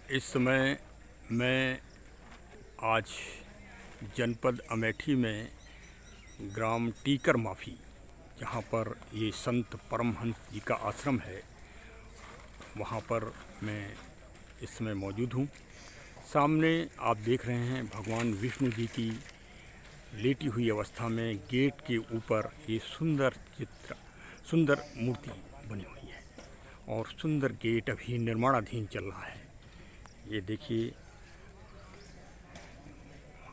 इस समय मैं आज जनपद अमेठी में ग्राम टीकर माफी, जहाँ पर ये संत परमहंस जी का आश्रम है, वहाँ पर मैं इस समय मौजूद हूँ। सामने आप देख रहे हैं भगवान विष्णु जी की लेटी हुई अवस्था में गेट के ऊपर ये सुंदर मूर्ति बनी हुई है और सुंदर गेट अभी निर्माणाधीन चल रहा है। ये देखिए,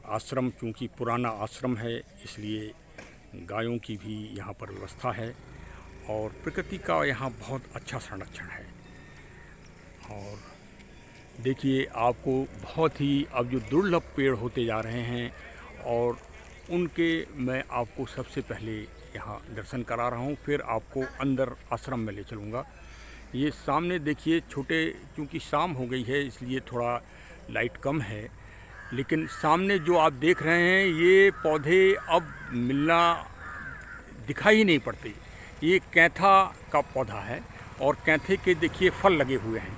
आश्रम चूँकि पुराना आश्रम है इसलिए गायों की भी यहाँ पर व्यवस्था है और प्रकृति का यहाँ बहुत अच्छा संरक्षण है। और देखिए, आपको बहुत ही अब जो दुर्लभ पेड़ होते जा रहे हैं और उनके मैं आपको सबसे पहले यहाँ दर्शन करा रहा हूँ, फिर आपको अंदर आश्रम में ले चलूँगा। ये सामने देखिए, छोटे, क्योंकि शाम हो गई है इसलिए थोड़ा लाइट कम है, लेकिन सामने जो आप देख रहे हैं ये पौधे अब मिलना दिखाई नहीं पड़ते। ये कैंथा का पौधा है और कैंथे के देखिए फल लगे हुए हैं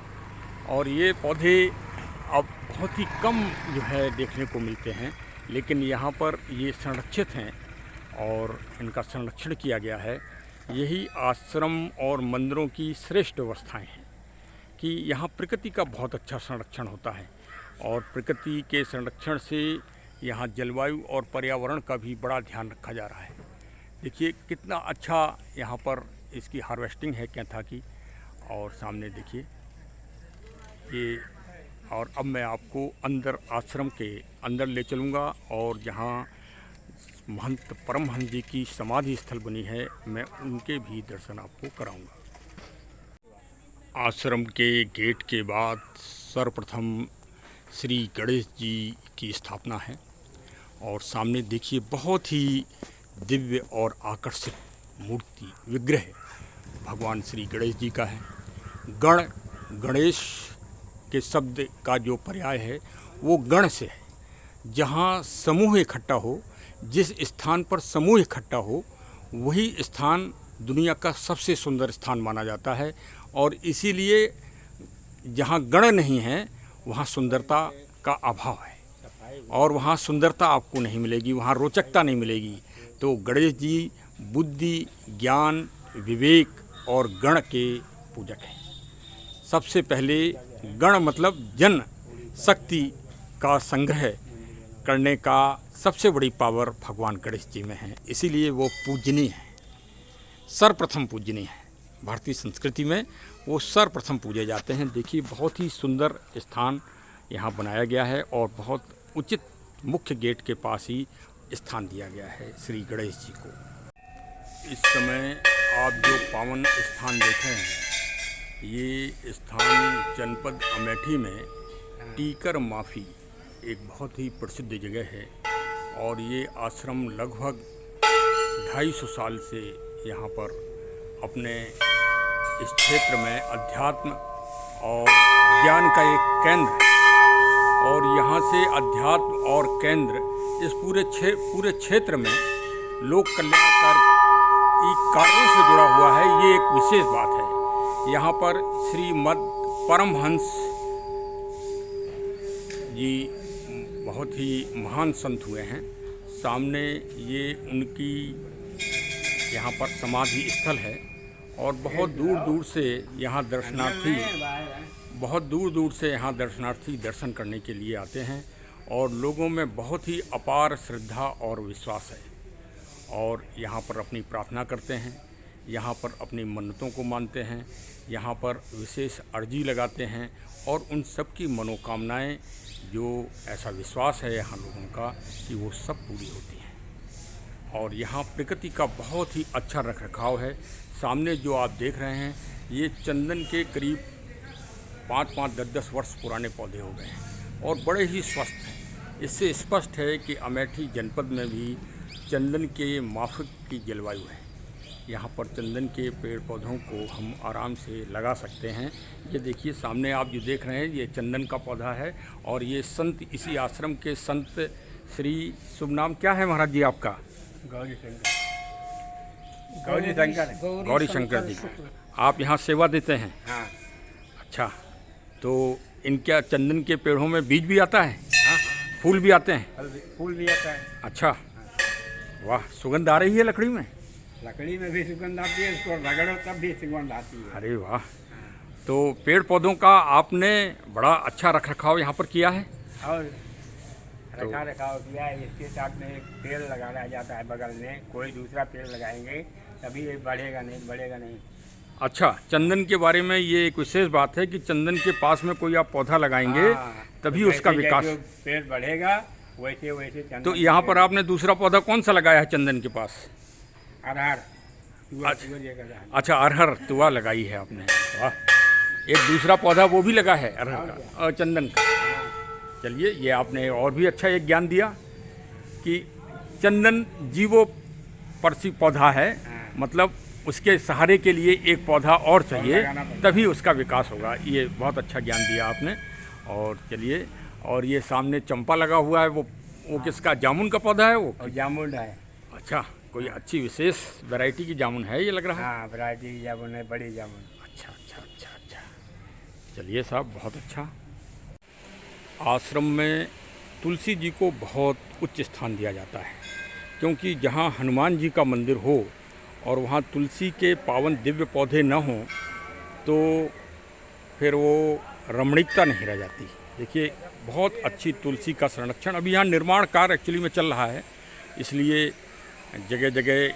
और ये पौधे अब बहुत ही कम जो है देखने को मिलते हैं, लेकिन यहाँ पर ये संरक्षित हैं और इनका संरक्षण किया गया है। यही आश्रम और मंदिरों की श्रेष्ठ व्यवस्थाएं हैं कि यहाँ प्रकृति का बहुत अच्छा संरक्षण होता है और प्रकृति के संरक्षण से यहाँ जलवायु और पर्यावरण का भी बड़ा ध्यान रखा जा रहा है। देखिए कितना अच्छा यहाँ पर इसकी हार्वेस्टिंग है कैंथा की। और सामने देखिए ये, और अब मैं आपको अंदर आश्रम के अंदर ले चलूँगा और जहाँ महंत परमहंस जी की समाधि स्थल बनी है, मैं उनके भी दर्शन आपको कराऊंगा। आश्रम के गेट के बाद सर्वप्रथम श्री गणेश जी की स्थापना है और सामने देखिए बहुत ही दिव्य और आकर्षक मूर्ति विग्रह भगवान श्री गणेश जी का है। गणेश के शब्द का जो पर्याय है वो गण से है, जहाँ समूह इकट्ठा हो, जिस स्थान पर समूह इकट्ठा हो वही स्थान दुनिया का सबसे सुंदर स्थान माना जाता है। और इसीलिए जहाँ गण नहीं है वहाँ सुंदरता का अभाव है और वहाँ सुंदरता आपको नहीं मिलेगी, वहाँ रोचकता नहीं मिलेगी। तो गणेश जी बुद्धि, ज्ञान, विवेक और गण के पूजक हैं। सबसे पहले गण मतलब जन शक्ति का संग्रह करने का सबसे बड़ी पावर भगवान गणेश जी में है, इसीलिए वो पूजनीय है, सर्वप्रथम पूजनीय है। भारतीय संस्कृति में वो सर्वप्रथम पूजे जाते हैं। देखिए बहुत ही सुंदर स्थान यहाँ बनाया गया है और बहुत उचित मुख्य गेट के पास ही स्थान दिया गया है श्री गणेश जी को। इस समय आप जो पावन स्थान देख रहे हैं, ये स्थान जनपद अमेठी में टीकर माफी एक बहुत ही प्रसिद्ध जगह है और ये आश्रम लगभग 250 साल से यहाँ पर अपने इस क्षेत्र में अध्यात्म और ज्ञान का एक केंद्र है और यहाँ से अध्यात्म और केंद्र इस पूरे क्षेत्र में लोक कल्याण कार्यों से जुड़ा हुआ है। ये एक विशेष बात है। यहाँ पर श्रीमद परमहंस जी बहुत ही महान संत हुए हैं। सामने ये उनकी यहाँ पर समाधि स्थल है और बहुत दूर दूर से यहाँ दर्शनार्थी दर्शन करने के लिए आते हैं और लोगों में बहुत ही अपार श्रद्धा और विश्वास है और यहाँ पर अपनी प्रार्थना करते हैं, यहाँ पर अपनी मन्नतों को मानते हैं, यहाँ पर विशेष अर्जी लगाते हैं और उन सब की मनोकामनाएं, जो ऐसा विश्वास है यहाँ लोगों का कि वो सब पूरी होती हैं। और यहाँ प्रकृति का बहुत ही अच्छा रखरखाव है। सामने जो आप देख रहे हैं ये चंदन के करीब 5-5, 10-10 वर्ष पुराने पौधे हो गए हैं और बड़े ही स्वस्थ हैं। इससे स्पष्ट है कि अमेठी जनपद में भी चंदन के माफिक की जलवायु है। यहाँ पर चंदन के पेड़ पौधों को हम आराम से लगा सकते हैं। ये देखिए सामने आप जो देख रहे हैं ये चंदन का पौधा है और ये संत, इसी आश्रम के संत श्री, शुभ नाम क्या है महाराज जी आपका? गौरी शंकर जी। आप यहाँ सेवा देते हैं? हाँ। अच्छा, तो इनके चंदन के पेड़ों में बीज भी आता है? हाँ, फूल भी आते हैं? फूल भी आता है। अच्छा, वाह, सुगंध आ रही है लकड़ी में? लकड़ी में भी सुगंध आती है, इसको रगड़ो तब भी सुगंध आती है। अरे वाह, तो पेड़ पौधों का आपने बड़ा अच्छा रख रखाव यहाँ पर किया है? और रखा रखाव किया है। इसके साथ में एक पेड़ लगाया जाता है बगल में, कोई दूसरा पेड़ लगाएंगे तभी ये बढ़ेगा, नहीं बढ़ेगा नहीं। अच्छा, चंदन के बारे में ये एक विशेष बात है कि चंदन के पास में कोई आप पौधा लगाएंगे तभी तो उसका जैसे विकास। जैसे पेड़ बढ़ेगा वैसे वैसे चंदन। तो यहाँ पर आपने दूसरा पौधा कौन सा लगाया है चंदन के पास? अरहर, अच्छा, अरहर तुआ लगाई है आपने, वाह। एक दूसरा पौधा वो भी लगा है अरहर का और चंदन का। चलिए, ये आपने और भी अच्छा एक ज्ञान दिया कि चंदन जीवोपरसी पौधा है, मतलब उसके सहारे के लिए एक पौधा और चाहिए तभी उसका विकास होगा। ये बहुत अच्छा ज्ञान दिया आपने। और चलिए, और ये सामने चंपा लगा हुआ है, वो किसका, जामुन का पौधा है वो? और जामुन है। अच्छा, कोई अच्छी विशेष वैरायटी की जामुन है ये लग रहा है? हाँ, वैरायटी की जामुन है, बड़ी जामुन। अच्छा अच्छा अच्छा अच्छा, चलिए साहब, बहुत अच्छा। आश्रम में तुलसी जी को बहुत उच्च स्थान दिया जाता है, क्योंकि जहाँ हनुमान जी का मंदिर हो और वहाँ तुलसी के पावन दिव्य पौधे न हों तो फिर वो रमणीकता नहीं रह जाती। देखिए, बहुत अच्छी तुलसी का संरक्षण, अभी यहाँ निर्माण कार्य एक्चुअली में चल रहा है, इसलिए जगह जगह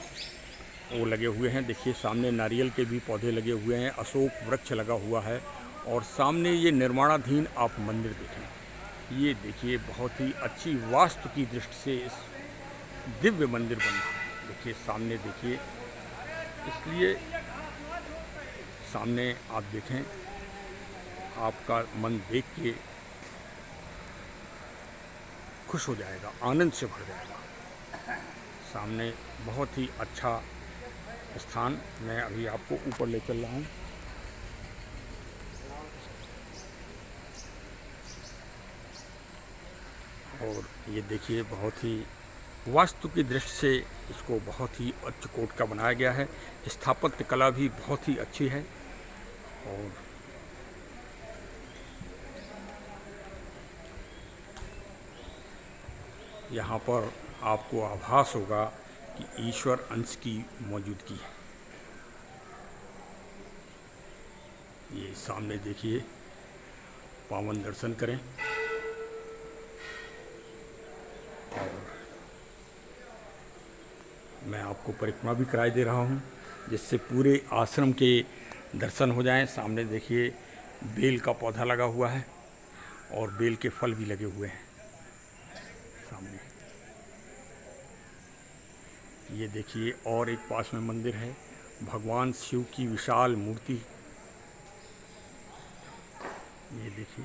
वो लगे हुए हैं। देखिए, सामने नारियल के भी पौधे लगे हुए हैं, अशोक वृक्ष लगा हुआ है, और सामने ये निर्माणाधीन आप मंदिर देखें। ये देखिए, बहुत ही अच्छी वास्तु की दृष्टि से इस दिव्य मंदिर बन रहा है। देखिए, सामने देखिए, इसलिए सामने आप देखें, आपका मन देख के खुश हो जाएगा, आनंद से भर जाएगा। सामने बहुत ही अच्छा स्थान, मैं अभी आपको ऊपर ले चल रहा हूँ। और ये देखिए, बहुत ही वास्तु की दृष्टि से इसको बहुत ही उच्च कोट का बनाया गया है। स्थापत्य कला भी बहुत ही अच्छी है। और यहाँ पर आपको आभास होगा कि ईश्वर अंश की मौजूदगी है। ये सामने देखिए, पावन दर्शन करें। और मैं आपको परिक्रमा भी कराए दे रहा हूँ, जिससे पूरे आश्रम के दर्शन हो जाएं। सामने देखिए, बेल का पौधा लगा हुआ है और बेल के फल भी लगे हुए हैं सामने। ये देखिए, और एक पास में मंदिर है, भगवान शिव की विशाल मूर्ति। ये देखिए,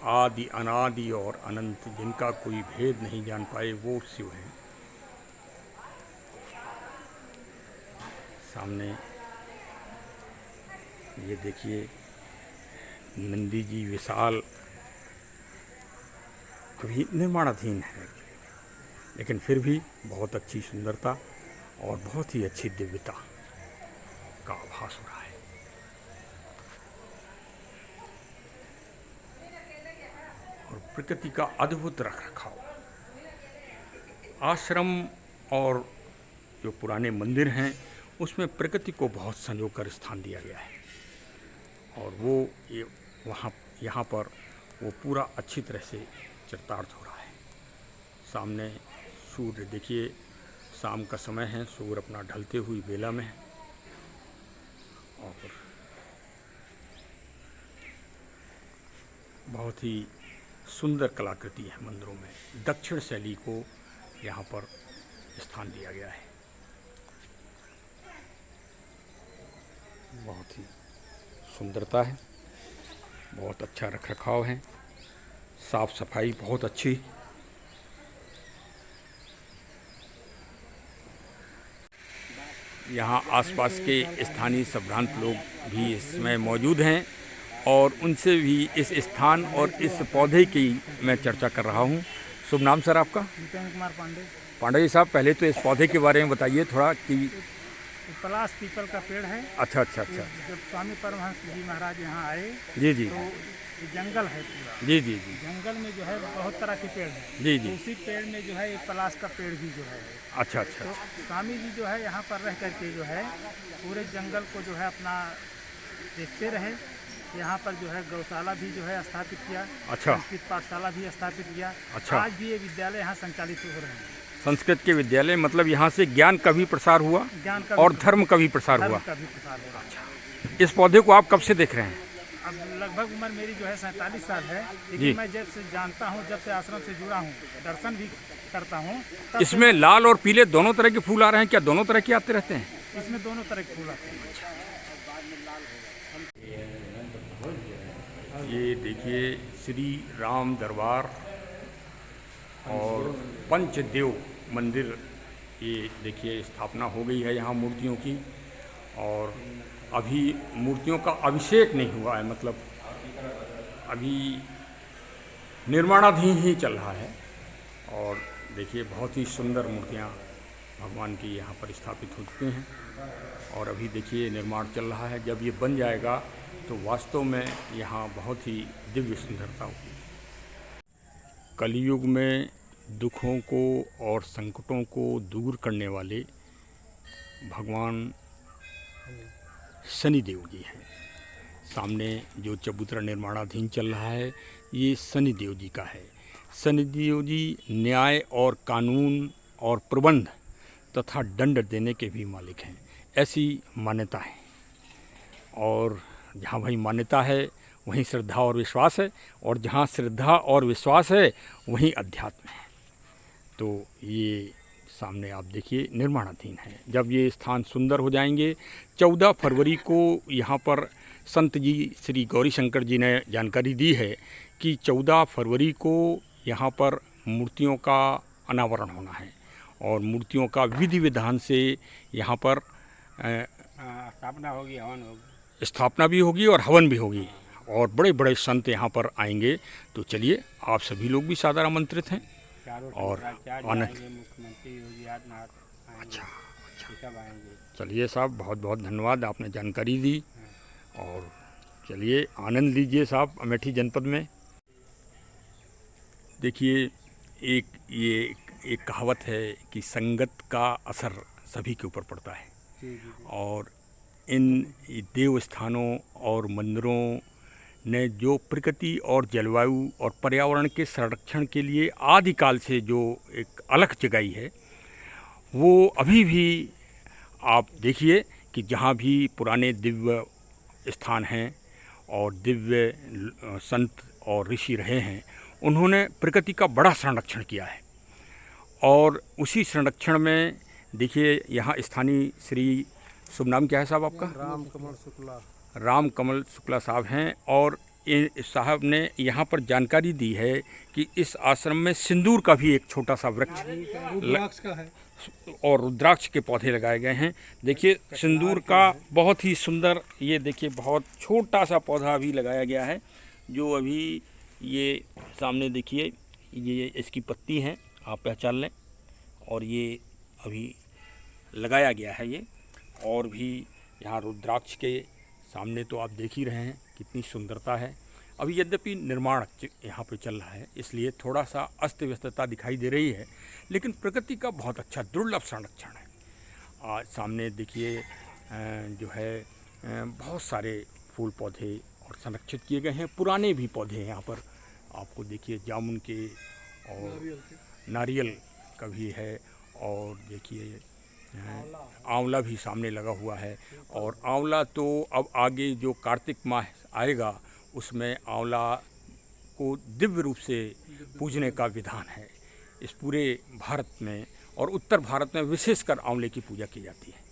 आदि अनादि और अनंत, जिनका कोई भेद नहीं जान पाए, वो शिव हैं। सामने ये देखिए, नंदी जी विशाल, अभी निर्माणाधीन है, लेकिन फिर भी बहुत अच्छी सुंदरता और बहुत ही अच्छी दिव्यता का आभास हो रहा है। और प्रकृति का अद्भुत रख रखाव। आश्रम और जो पुराने मंदिर हैं उसमें प्रकृति को बहुत संजो कर स्थान दिया गया है, और वो ये यहाँ पर वो पूरा अच्छी तरह से चरितार्थ हो रहा है। सामने सूर्य देखिए, शाम का समय है, सूर्य अपना ढलते हुई बेला में है। और बहुत ही सुंदर कलाकृति है मंदिरों में। दक्षिण शैली को यहाँ पर स्थान दिया गया है। बहुत ही सुंदरता है, बहुत अच्छा रख रखाव है, साफ सफाई बहुत अच्छी। यहाँ आसपास के स्थानीय संभ्रांत लोग भी इसमें मौजूद हैं, और उनसे भी इस स्थान और इस पौधे की मैं चर्चा कर रहा हूँ। शुभ नाम सर आपका? जितेंद्र कुमार पांडे। पांडे जी साहब, पहले तो इस पौधे के बारे में बताइए थोड़ा कि ये पलाश पीपल का पेड़ है। अच्छा अच्छा अच्छा। जब स्वामी परमहंस जी महाराज यहाँ आए जी जी तो ये जंगल है पूरा। जी जी जी जंगल में जो है बहुत तरह के पेड़ हैं। जी तो जी। उसी पेड़ में जो है एक पलाश का पेड़ भी जो है। अच्छा अच्छा तो अच्छा। स्वामी जी जो है यहाँ पर रह करके जो है पूरे जंगल को जो है अपना देखते रहे। यहाँ पर जो है गौशाला भी जो है स्थापित किया। अच्छा। संस्कृत पाठशाला भी स्थापित किया। अच्छा। आज भी ये विद्यालय यहाँ संचालित हो रहे हैं। संस्कृत के विद्यालय मतलब यहाँ से ज्ञान का भी प्रसार हुआ ज्ञान का और भी धर्म का भी प्रसार धर्म हुआ। का भी प्रसार हो रहा है। इस पौधे को आप कब से देख रहे हैं? अब लगभग उम्र मेरी जो है 47 साल है, जी। लेकिन मैं जब से जानता हूँ, जब से आश्रम से जुड़ा हूँ, दर्शन भी करता हूँ, तब इसमें लाल और पीले दोनों तरह के फूल आ रहे हैं क्या? दोनों तरह के आते रहते हैं? से इसमें दोनों तरह के फूल आते हैं। ये देखिए श्री राम दरबार और पंचदेव मंदिर, ये देखिए स्थापना हो गई है यहाँ मूर्तियों की। और अभी मूर्तियों का अभिषेक नहीं हुआ है, मतलब अभी निर्माणाधीन ही चल रहा है। और देखिए बहुत ही सुंदर मूर्तियाँ भगवान की यहाँ पर स्थापित हो चुकी हैं और अभी देखिए निर्माण चल रहा है। जब ये बन जाएगा तो वास्तव में यहाँ बहुत ही दिव्य सुंदरता होगी। कलयुग में दुखों को और संकटों को दूर करने वाले भगवान शनिदेव जी हैं। सामने जो चबूतरा निर्माणाधीन चल रहा है ये शनिदेव जी का है। शनिदेव जी न्याय और कानून और प्रबंध तथा दंड देने के भी मालिक हैं, ऐसी मान्यता है। और जहाँ भाई मान्यता है वहीं श्रद्धा और विश्वास है, और जहाँ श्रद्धा और विश्वास है वहीं अध्यात्म है। तो ये सामने आप देखिए निर्माणाधीन है। जब ये स्थान सुंदर हो जाएंगे, 14 फरवरी को यहाँ पर संत जी श्री गौरी शंकर जी ने जानकारी दी है कि 14 फरवरी को यहाँ पर मूर्तियों का अनावरण होना है और मूर्तियों का विधि विधान से यहाँ पर स्थापना होगी, हवन होगी, स्थापना भी होगी और हवन भी होगी और बड़े बड़े संत यहाँ पर आएंगे। तो चलिए आप सभी लोग भी सादर आमंत्रित हैं चारों और शंकराचार्य आनंद। आएंगे, मुख्यमंत्री योगी आदित्यनाथ आएंगे, अच्छा ये सब आएंगे। चलिए साहब, बहुत बहुत धन्यवाद, आपने जानकारी दी। और चलिए आनंद लीजिए साहब अमेठी जनपद में। देखिए एक कहावत है कि संगत का असर सभी के ऊपर पड़ता है और इन देव स्थानों और मंदिरों ने जो प्रकृति और जलवायु और पर्यावरण के संरक्षण के लिए आदिकाल से जो एक अलख जगाई है, वो अभी भी आप देखिए कि जहाँ भी पुराने दिव्य स्थान हैं और दिव्य संत और ऋषि रहे हैं, उन्होंने प्रकृति का बड़ा संरक्षण किया है। और उसी संरक्षण में देखिए यहाँ स्थानीय श्री, शुभ नाम क्या है साहब आपका? राम कमल शुक्ला। राम कमल शुक्ला साहब हैं और साहब ने यहाँ पर जानकारी दी है कि इस आश्रम में सिंदूर का भी एक छोटा सा वृक्ष रुद्राक्ष का है और रुद्राक्ष के पौधे लगाए गए हैं। देखिए सिंदूर का बहुत ही सुंदर, ये देखिए बहुत छोटा सा पौधा भी लगाया गया है जो अभी ये सामने देखिए, ये इसकी पत्ती हैं, आप पहचान लें। और ये अभी लगाया गया है ये। और भी यहाँ रुद्राक्ष के सामने तो आप देख ही रहे हैं कितनी सुंदरता है। अभी यद्यपि निर्माण यहाँ पे चल रहा है इसलिए थोड़ा सा अस्त व्यस्तता दिखाई दे रही है, लेकिन प्रकृति का बहुत अच्छा दुर्लभ संरक्षण है। आज सामने देखिए जो है बहुत सारे फूल पौधे और संरक्षित किए गए हैं। पुराने भी पौधे हैं यहाँ पर, आपको देखिए जामुन के और नारियल का भी है। और देखिए आंवला भी सामने लगा हुआ है। और आंवला तो अब आगे जो कार्तिक माह आएगा उसमें आंवला को दिव्य रूप से पूजने का विधान है। इस पूरे भारत में और उत्तर भारत में विशेषकर आंवले की पूजा की जाती है।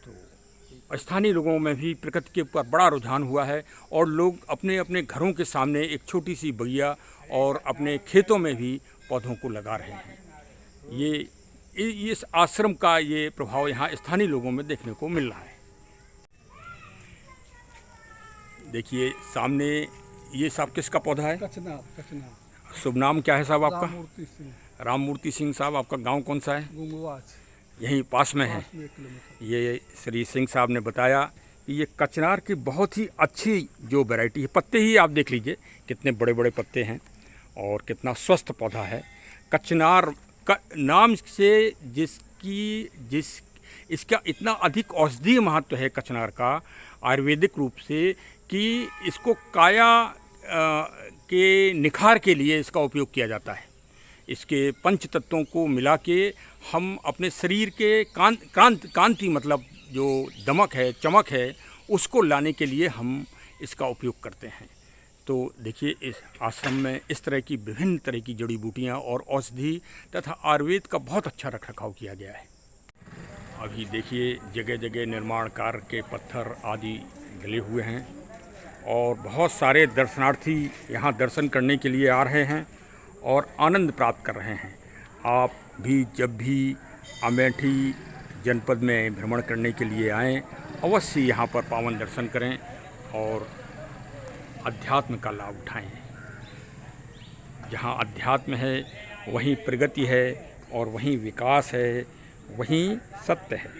तो स्थानीय लोगों में भी प्रकृति के ऊपर बड़ा रुझान हुआ है और लोग अपने अपने घरों के सामने एक छोटी सी बगिया और अपने खेतों में भी पौधों को लगा रहे हैं। ये इस आश्रम का ये प्रभाव यहाँ स्थानीय लोगों में देखने को मिल रहा है। देखिए सामने ये साहब किसका पौधा है? कचना। शुभ नाम क्या है साहब आपका? राममूर्ति सिंह। राममूर्ति सिंह साहब, आपका गांव कौन सा है? गुंगवाच। यहीं पास में है। 1 किलोमीटर। ये श्री सिंह साहब ने बताया कि ये कचनार की बहुत ही अच्छी जो वैरायटी है। पत्ते ही आप देख लीजिए कितने बड़े बड़े पत्ते हैं और कितना स्वस्थ पौधा है। कचनार का नाम से इसका इतना अधिक औषधीय महत्व है कचनार का आयुर्वेदिक रूप से, कि इसको काया के निखार के लिए इसका उपयोग किया जाता है। इसके पंच तत्वों को मिला के हम अपने शरीर के कांति मतलब जो दमक है, चमक है, उसको लाने के लिए हम इसका उपयोग करते हैं। तो देखिए इस आश्रम में इस तरह की विभिन्न तरह की जड़ी बूटियाँ और औषधि तथा आयुर्वेद का बहुत अच्छा रखरखाव किया गया है। अभी देखिए जगह जगह निर्माण कार्य के पत्थर आदि डले हुए हैं और बहुत सारे दर्शनार्थी यहाँ दर्शन करने के लिए आ रहे हैं और आनंद प्राप्त कर रहे हैं। आप भी जब भी अमेठी जनपद में भ्रमण करने के लिए आएँ, अवश्य यहाँ पर पावन दर्शन करें और अध्यात्म का लाभ उठाएं। जहाँ अध्यात्म है वहीं प्रगति है और वहीं विकास है, वहीं सत्य है।